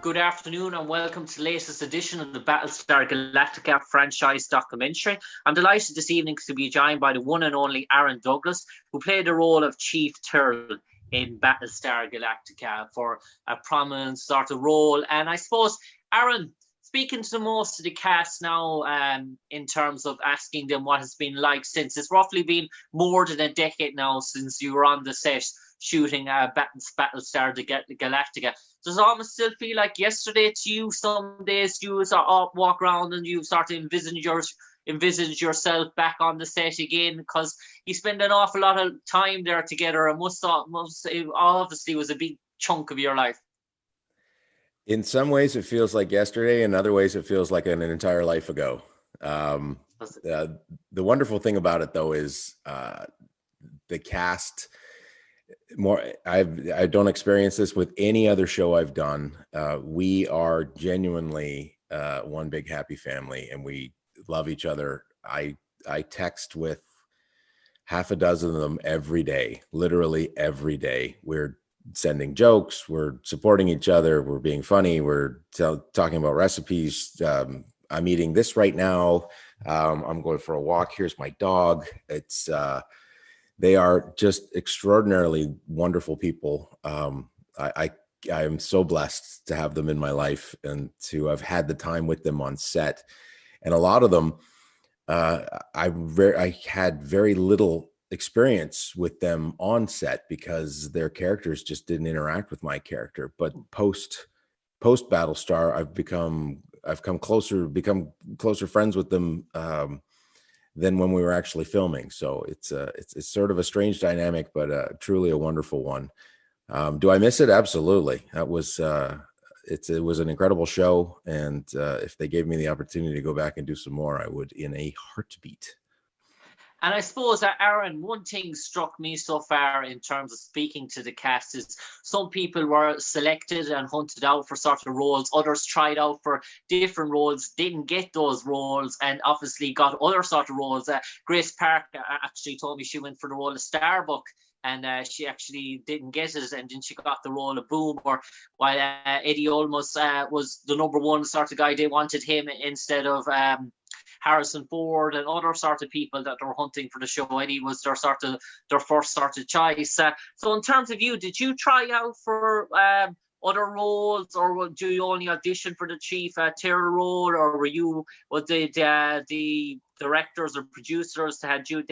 Good afternoon and welcome to the latest edition of the Battlestar Galactica franchise documentary. I'm delighted this evening to be joined by the one and only Aaron Douglas, who played the role of Chief Tyrol in Battlestar Galactica for a prominent sort of role. And I suppose, Aaron, speaking to most of the cast now in terms of asking them what it's been like since, it's roughly been more than a decade now since you were on the set shooting Battlestar Galactica. Does it almost still feel like yesterday to you? Some days you walk around and you start to envisage yourself back on the set again, because you spend an awful lot of time there together, and it obviously was a big chunk of your life. In some ways, it feels like yesterday. In other ways, it feels like an entire life ago. The wonderful thing about it, though, is the cast. I don't experience this with any other show I've done. We are genuinely one big happy family, and we love each other. I text with half a dozen of them every day, literally every day. We're sending jokes, we're supporting each other, we're being funny, we're talking about recipes. I'm eating this right now. I'm going for a walk. Here's my dog. They are just extraordinarily wonderful people. I am so blessed to have them in my life and to have had the time with them on set. And a lot of them, I had very little experience with them on set because their characters just didn't interact with my character. But post Battlestar, I've become closer friends with them than when we were actually filming. So it's sort of a strange dynamic, but truly a wonderful one. Do I miss it? Absolutely. That was it was an incredible show, and if they gave me the opportunity to go back and do some more, I would in a heartbeat. And I suppose, Aaron, one thing struck me so far in terms of speaking to the cast is some people were selected and hunted out for sort of roles. Others tried out for different roles, didn't get those roles, and obviously got other sort of roles. Grace Park actually told me she went for the role of Starbuck, and she actually didn't get it, and then she got the role of Boomer, while Eddie Olmos was the number one sort of guy. They wanted him instead of Harrison Ford and other sort of people that were hunting for the show. Eddie was their first sort of choice. So in terms of you, did you try out for other roles, or do you only audition for the Chief Tyrol role, or was the directors or producers had you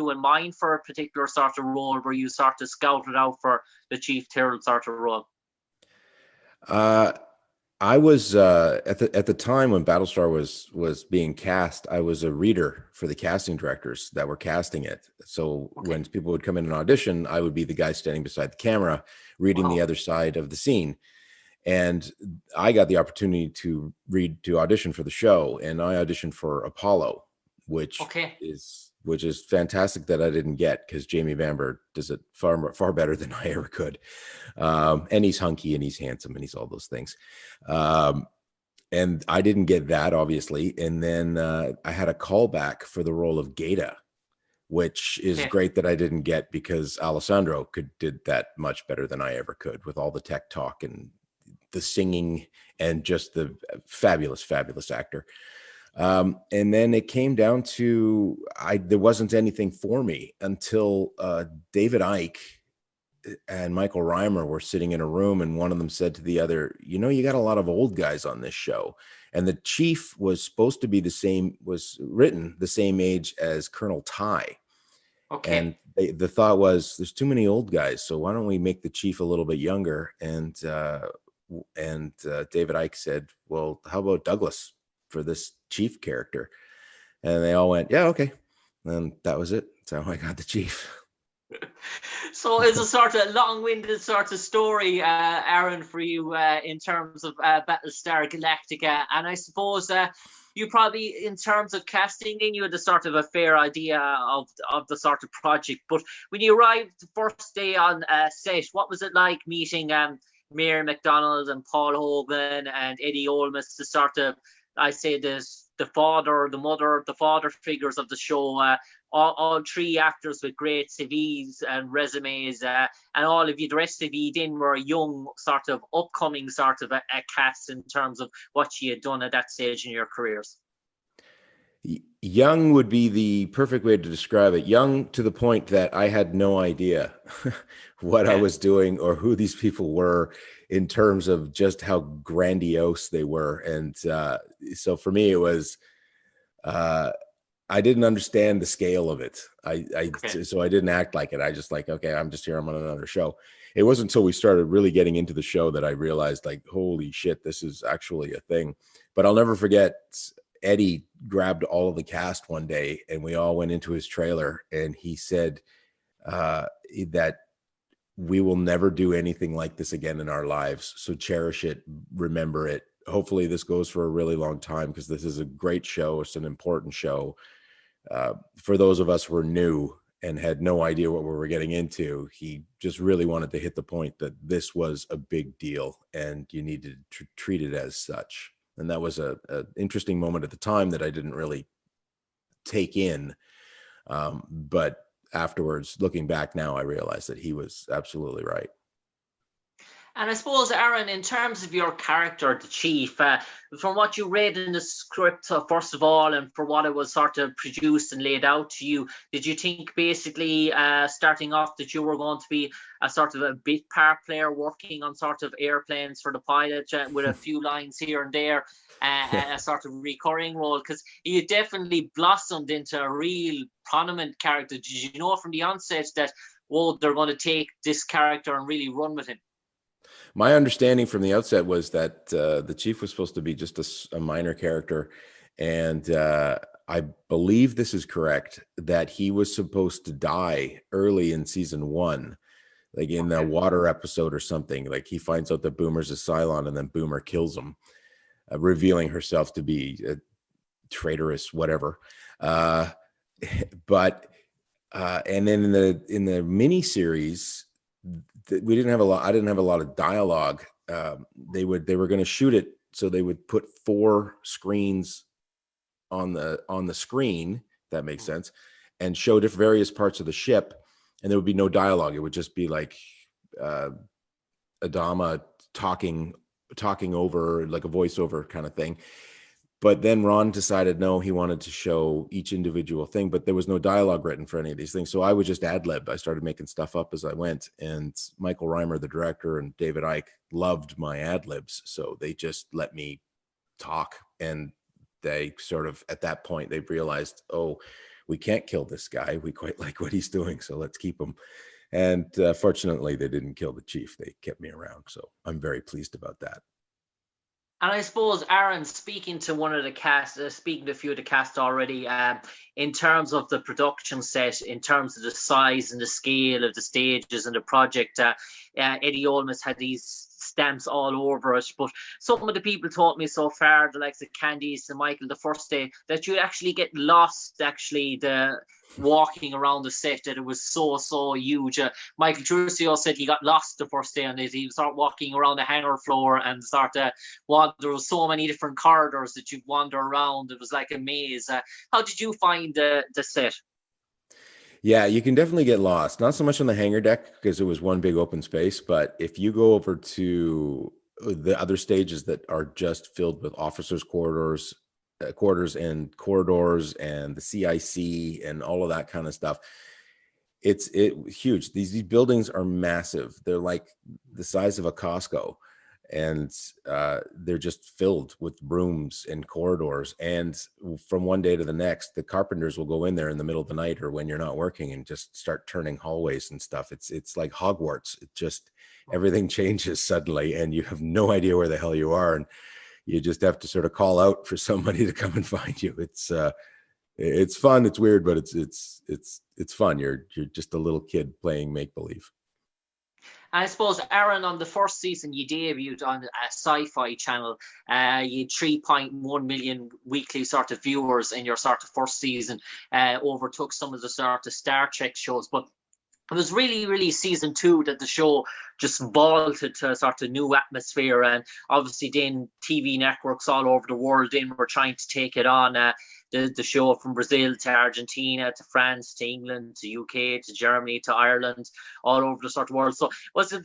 in mind for a particular sort of role? Were you sort of scouted out for the Chief Tyrol sort of role? I was at the time when Battlestar was being cast, I was a reader for the casting directors that were casting it. So when people would come in and audition, I would be the guy standing beside the camera, reading the other side of the scene. And I got the opportunity to audition for the show, and I auditioned for Apollo, which is fantastic that I didn't get, because Jamie Vanberg does it far better than I ever could. And he's hunky and he's handsome and he's all those things. And I didn't get that, obviously. And then I had a callback for the role of Gaeta, which is great that I didn't get, because Alessandro did that much better than I ever could, with all the tech talk and the singing and just the fabulous actor. And then it came down to there wasn't anything for me until David Icke and Michael Reimer were sitting in a room, and one of them said to the other, you got a lot of old guys on this show. And the chief was supposed to be was written the same age as Colonel Ty. Okay. And the thought was, there's too many old guys, so why don't we make the chief a little bit younger? And David Icke said, well, how about Douglas for this chief character? And they all went, yeah, okay. And that was it. So I got the chief. So it's a sort of long-winded sort of story, Aaron, for you in terms of Battlestar Galactica. And I suppose you probably, in terms of casting, you had a sort of a fair idea of the sort of project. But when you arrived the first day on set, what was it like meeting Mary McDonald and Paul Hogan and Eddie Olmos to sort of I say this, the father, the mother, the father figures of the show, all three actors with great CVs and resumes, and all of you, the rest of you then were young, sort of upcoming sort of a cast in terms of what you had done at that stage in your careers. Young would be the perfect way to describe it. Young to the point that I had no idea what I was doing or who these people were in terms of just how grandiose they were. And so for me, it was, I didn't understand the scale of it. So I didn't act like it. I just like, okay, I'm just here. I'm on another show. It wasn't until we started really getting into the show that I realized, like, holy shit, this is actually a thing. But I'll never forget, Eddie grabbed all of the cast one day and we all went into his trailer, and he said that we will never do anything like this again in our lives. So cherish it, remember it. Hopefully this goes for a really long time, because this is a great show. It's an important show. For those of us who were new and had no idea what we were getting into, he just really wanted to hit the point that this was a big deal and you needed to treat it as such. And that was an interesting moment at the time that I didn't really take in. But afterwards, looking back now, I realized that he was absolutely right. And I suppose, Aaron, in terms of your character, the Chief, from what you read in the script, first of all, and for what it was sort of produced and laid out to you, did you think basically starting off that you were going to be a sort of a bit part player working on sort of airplanes for the pilot with a few lines here and there, a sort of recurring role? Because you definitely blossomed into a real prominent character. Did you know from the onset that, whoa, they're going to take this character and really run with him? My understanding from the outset was that the Chief was supposed to be just a minor character. And I believe this is correct, that he was supposed to die early in season 1, like in the water episode or something. Like he finds out that Boomer's a Cylon, and then Boomer kills him, revealing herself to be a traitorous, whatever. But and then in the mini series, we didn't have a lot. I didn't have a lot of dialogue. They were going to shoot it, so they would put 4 screens on the screen. That makes sense, and show various parts of the ship, and there would be no dialogue. It would just be like Adama talking over, like a voiceover kind of thing. But then Ron decided, no, he wanted to show each individual thing, but there was no dialogue written for any of these things. So I would just ad-lib. I started making stuff up as I went. And Michael Reimer, the director, and David Icke loved my ad-libs. So they just let me talk. And they sort of, at that point, they realized, oh, we can't kill this guy. We quite like what he's doing, so let's keep him. And fortunately, they didn't kill the Chief. They kept me around. So I'm very pleased about that. And I suppose, Aaron, speaking to one of the cast, speaking to a few of the cast already, in terms of the production set, in terms of the size and the scale of the stages and the project, Eddie Olmos had these stamps all over it. But some of the people told me so far, the likes of Candice and Michael, the first day, that you actually get lost, actually, walking around the set, that it was so huge. Michael Trucio said he got lost the first day on it. He started walking around the hangar floor and there was so many different corridors that you'd wander around. It was like a maze. How did you find the set? Yeah, you can definitely get lost. Not so much on the hangar deck because it was one big open space, but if you go over to the other stages that are just filled with officers' quarters and corridors and the CIC and all of that kind of stuff, it's huge. These buildings are massive. They're like the size of a Costco, and they're just filled with rooms and corridors. And from one day to the next, the carpenters will go in there in the middle of the night or when you're not working and just start turning hallways and stuff. It's like Hogwarts. It just, everything changes suddenly and you have no idea where the hell you are. And you just have to sort of call out for somebody to come and find you. It's fun. It's weird, but it's fun. You're just a little kid playing make-believe. I suppose, Aaron, on the first season you debuted on a Sci-Fi channel, you had 3.1 million weekly sort of viewers in your sort of first season, overtook some of the sort of Star Trek shows. But it was really season 2 that the show just vaulted to a sort of new atmosphere, and obviously then TV networks all over the world then were trying to take it on. The show from Brazil to Argentina to France to England to UK to Germany to Ireland, all over the sort of world. So was it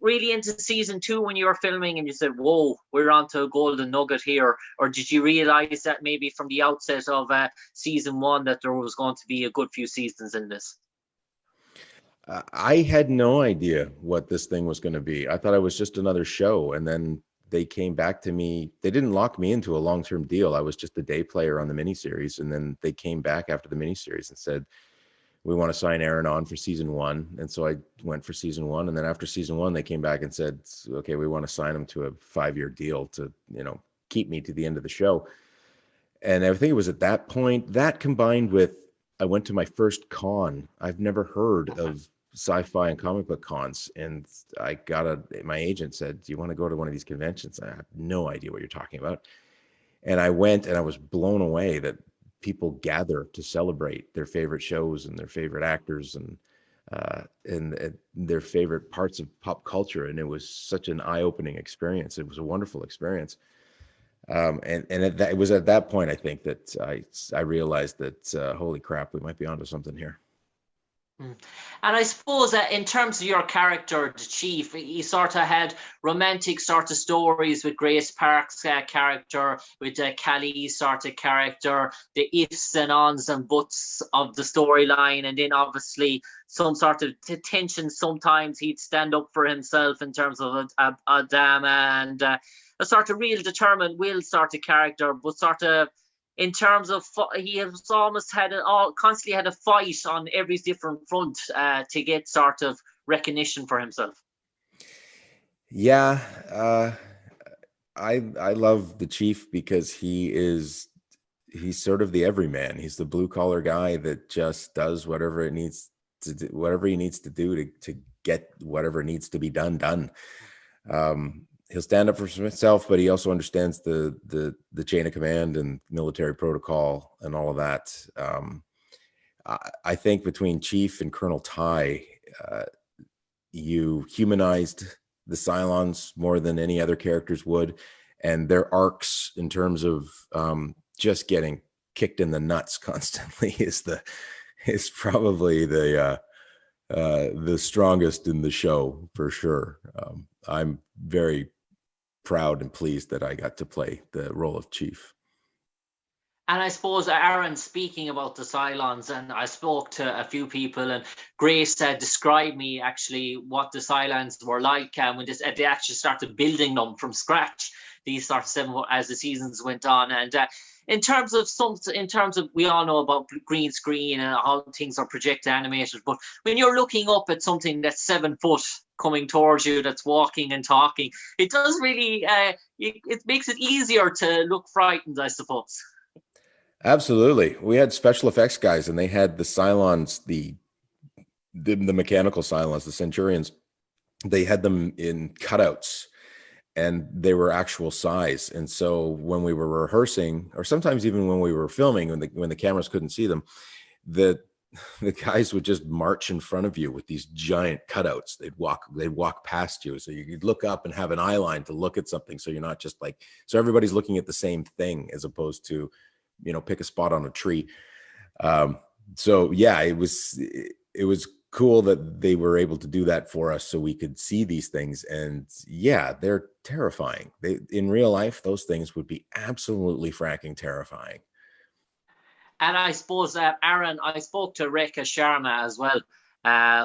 really into season 2 when you were filming and you said, whoa, we're on to a golden nugget here? Or did you realize that maybe from the outset of season 1 that there was going to be a good few seasons in this? I had no idea what this thing was going to be. I thought it was just another show. And then they came back to me. They didn't lock me into a long-term deal. I was just a day player on the miniseries. And then they came back after the miniseries and said, we want to sign Aaron on for season 1. And so I went for season 1. And then after season 1, they came back and said, okay, we want to sign him to a 5-year deal to, keep me to the end of the show. And I think it was at that point, that combined with, I went to my first con. I've never heard of sci-fi and comic book cons, and my agent said, do you want to go to one of these conventions? I have no idea what you're talking about. And I went, and I was blown away that people gather to celebrate their favorite shows and their favorite actors and their favorite parts of pop culture. And it was such an eye-opening experience. It was a wonderful experience. It was at that point, I think, that I realized that, holy crap, we might be onto something here. And I suppose that in terms of your character, the Chief, he sort of had romantic sort of stories with Grace Park's character, with Callie's sort of character, the ifs and ons and buts of the storyline, and then obviously some sort of tension. Sometimes he'd stand up for himself in terms of a dama, and a sort of real determined will sort of character, but sort of in terms of he has almost constantly had a fight on every different front to get sort of recognition for himself. Yeah, I love the Chief because he's sort of the everyman. He's the blue collar guy that just does whatever he needs to do to get whatever needs to be done. He'll stand up for himself, but he also understands the chain of command and military protocol and all of that. I think between Chief and Colonel Ty, you humanized the Cylons more than any other characters would, and their arcs in terms of just getting kicked in the nuts constantly is probably the strongest in the show for sure. I'm very proud and pleased that I got to play the role of Chief. And I suppose, Aaron, speaking about the Cylons, and I spoke to a few people, and Grace described me actually what the Cylons were like when they actually started building them from scratch. These sort of 7 as the seasons went on, and in terms of we all know about green screen and how things are projected animated, but when you're looking up at something that's 7 foot coming towards you, that's walking and talking, it does really it makes it easier to look frightened, I suppose. Absolutely. We had special effects guys, and they had the Cylons, the mechanical Cylons, the Centurions. They had them in cutouts, and they were actual size. And so when we were rehearsing, or sometimes even when we were filming, when the cameras couldn't see them, the guys would just march in front of you with these giant cutouts. They'd walk past you, so you'd look up and have an eye line to look at something, so you're not just so everybody's looking at the same thing, as opposed to pick a spot on a tree. So yeah, it was cool that they were able to do that for us so we could see these things. And yeah, they're terrifying. In real life, those things would be absolutely fracking terrifying. And I suppose, Aaron, I spoke to Rekha Sharma as well,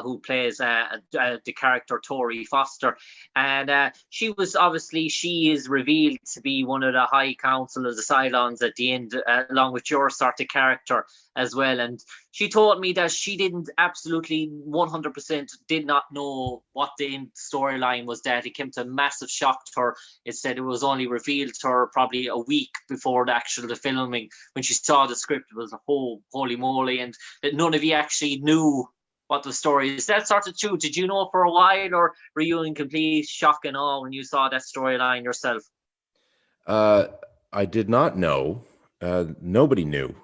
who plays the character Tori Foster. And she is revealed to be one of the High Council of the Cylons at the end, along with your sort of character as well. And she told me that she didn't absolutely 100% did not know what the storyline was, that it came to a massive shock to her. It said it was only revealed to her probably a week before the filming, when she saw the script. It was holy moly, and that none of you actually knew what the story is. That sort of true? Did you know for a while, or were you in complete shock and awe when you saw that storyline yourself? I did not know. Nobody knew.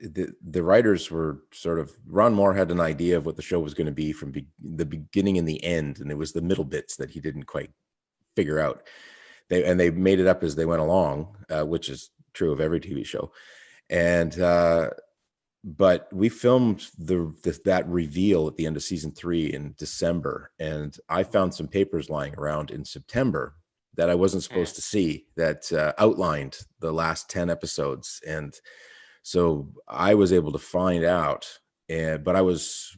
the writers were sort of, Ron Moore had an idea of what the show was going to be from the beginning and the end, and it was the middle bits that he didn't quite figure out. They made it up as they went along, which is true of every TV show. And but we filmed that reveal at the end of season 3 in December, and I found some papers lying around in September that I wasn't supposed to see that outlined the last 10 episodes. And so I was able to find out, but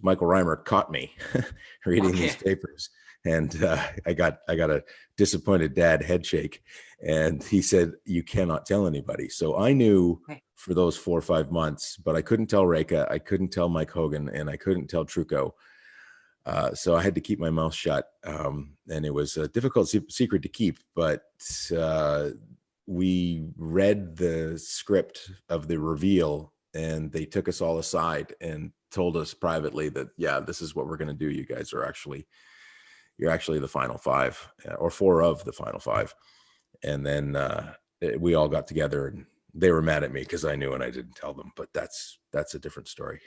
Michael Reimer caught me reading these papers, and I got a disappointed dad head shake, and he said, "You cannot tell anybody." So I knew for those 4 or 5 months, but I couldn't tell Reka, I couldn't tell Mike Hogan, and I couldn't tell Trucco. So I had to keep my mouth shut, and it was a difficult secret to keep, but we read the script of the reveal, and they took us all aside and told us privately that, yeah, this is what we're going to do. You guys are you're actually the final 5, or 4 of the final 5. And then we all got together, and they were mad at me because I knew and I didn't tell them, but that's a different story.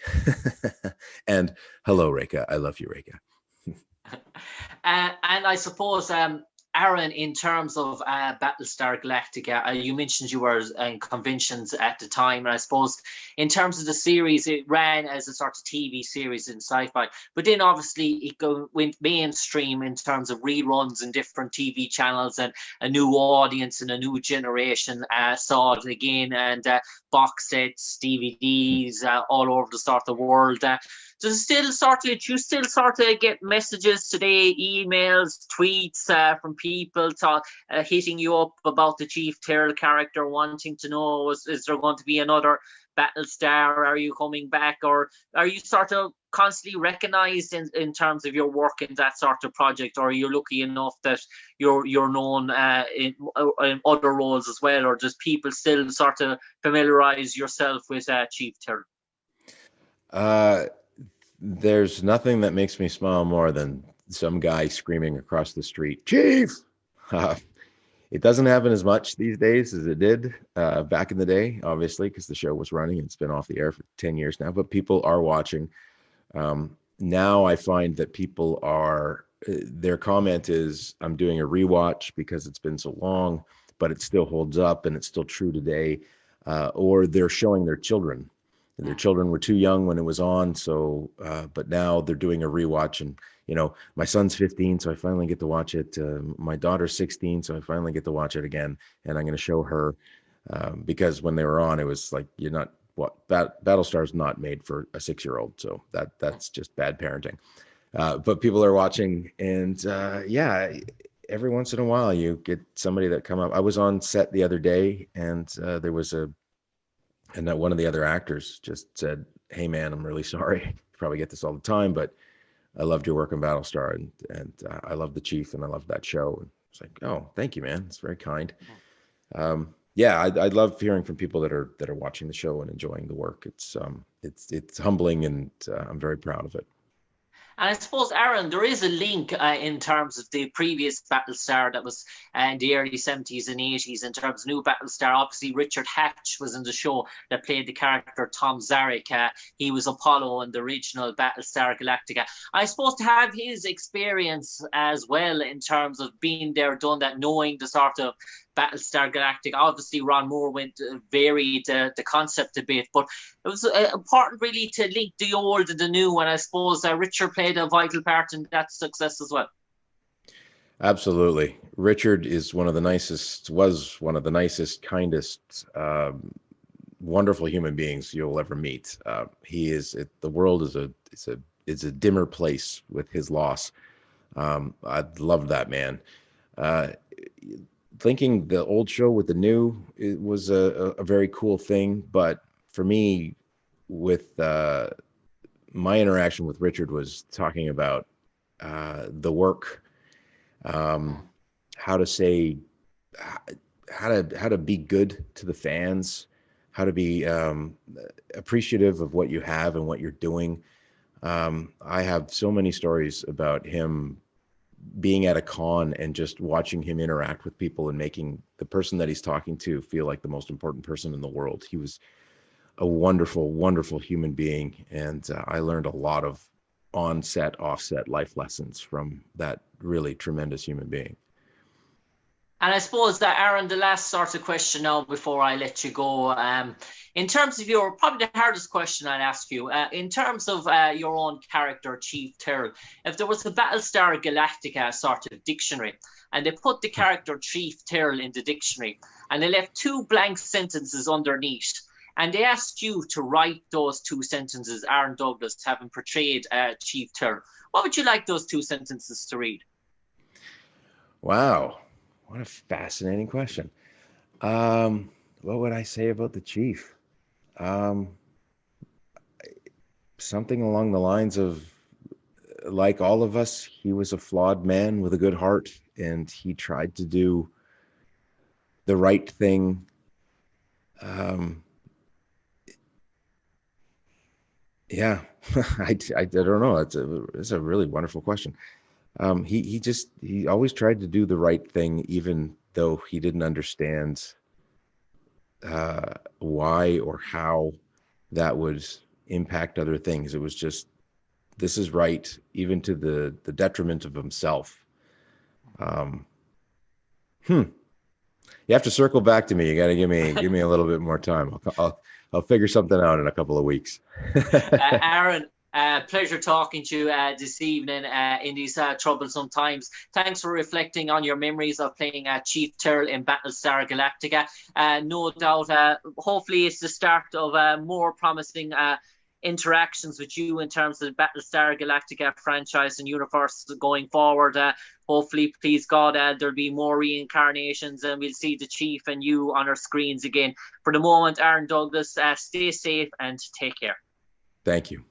And hello, Reka. I love you, Reka. And I suppose, Aaron, in terms of Battlestar Galactica, you mentioned you were in conventions at the time, and I suppose in terms of the series, it ran as a sort of TV series in Sci-Fi, but then obviously it went mainstream in terms of reruns in different TV channels, and a new audience and a new generation saw it again, and box sets, DVDs, all over the sort of world. Do you still sort of get messages today, emails, tweets from people hitting you up about the Chief Tyrol character, wanting to know, is there going to be another Battlestar? Are you coming back? Or are you sort of constantly recognized in terms of your work in that sort of project? Or are you lucky enough that you're known in other roles as well? Or does people still sort of familiarize yourself with Chief Tyrol? There's nothing that makes me smile more than some guy screaming across the street, "Chief!" It doesn't happen as much these days as it did back in the day, obviously, because the show was running and it's been off the air for 10 years now, but people are watching. Now I find that people their comment is, "I'm doing a rewatch because it's been so long, but it still holds up and it's still true today." Or they're showing their children. Their children were too young when it was on, so but now they're doing a rewatch, and my son's 15, so I finally get to watch it. My daughter's 16, so I finally get to watch it again, and I'm going to show her because when they were on, it was like, Battlestar's not made for a 6-year-old, so that's just bad parenting. But people are watching, and every once in a while you get somebody that come up. I was on set the other day, and there was and that one of the other actors just said, "Hey man, I'm really sorry. You probably get this all the time, but I loved your work on Battlestar, and I love the Chief, and I love that show." And it's like, "Oh, thank you, man. It's very kind." I love hearing from people that are watching the show and enjoying the work. It's humbling, and I'm very proud of it. And I suppose, Aaron, there is a link in terms of the previous Battlestar that was in the early 70s and 80s in terms of new Battlestar. Obviously, Richard Hatch was in the show that played the character Tom Zarek. He was Apollo in the original Battlestar Galactica. I suppose to have his experience as well in terms of being there, done that, knowing the sort of Battlestar Galactica. Obviously, Ron Moore varied the concept a bit, but it was important really to link the old and the new, and I suppose Richard played a vital part in that success as well. Absolutely. Richard was one of the nicest, kindest, wonderful human beings you'll ever meet. The world is a dimmer place with his loss. I love that man. Linking the old show with the new, it was a very cool thing. But for me, with my interaction with Richard was talking about the work, how to be good to the fans, how to be appreciative of what you have and what you're doing. I have so many stories about him being at a con and just watching him interact with people and making the person that he's talking to feel like the most important person in the world. He was a wonderful, wonderful human being. And I learned a lot of on-set, off-set life lessons from that really tremendous human being. And I suppose that, Aaron, the last sort of question now before I let you go, in terms of your, probably the hardest question I'd ask you, in terms of your own character, Chief Tyrol, if there was a Battlestar Galactica sort of dictionary, and they put the character Chief Tyrol in the dictionary, and they left 2 blank sentences underneath, and they asked you to write those 2 sentences, Aaron Douglas, having portrayed Chief Tyrol, what would you like those 2 sentences to read? Wow. What a fascinating question. What would I say about the chief? Something along the lines of, like all of us, he was a flawed man with a good heart, and he tried to do the right thing. Yeah, I don't know. It's a really wonderful question. He always tried to do the right thing, even though he didn't understand why or how that would impact other things. It was just, this is right, even to the detriment of himself. You have to circle back to me. You got to give me a little bit more time. I'll figure something out in a couple of weeks. Aaron, pleasure talking to you this evening in these troublesome times. Thanks for reflecting on your memories of playing Chief Tyrol in Battlestar Galactica. No doubt, hopefully it's the start of more promising interactions with you in terms of the Battlestar Galactica franchise and universe going forward. Hopefully, please God, there'll be more reincarnations and we'll see the Chief and you on our screens again. For the moment, Aaron Douglas, stay safe and take care. Thank you.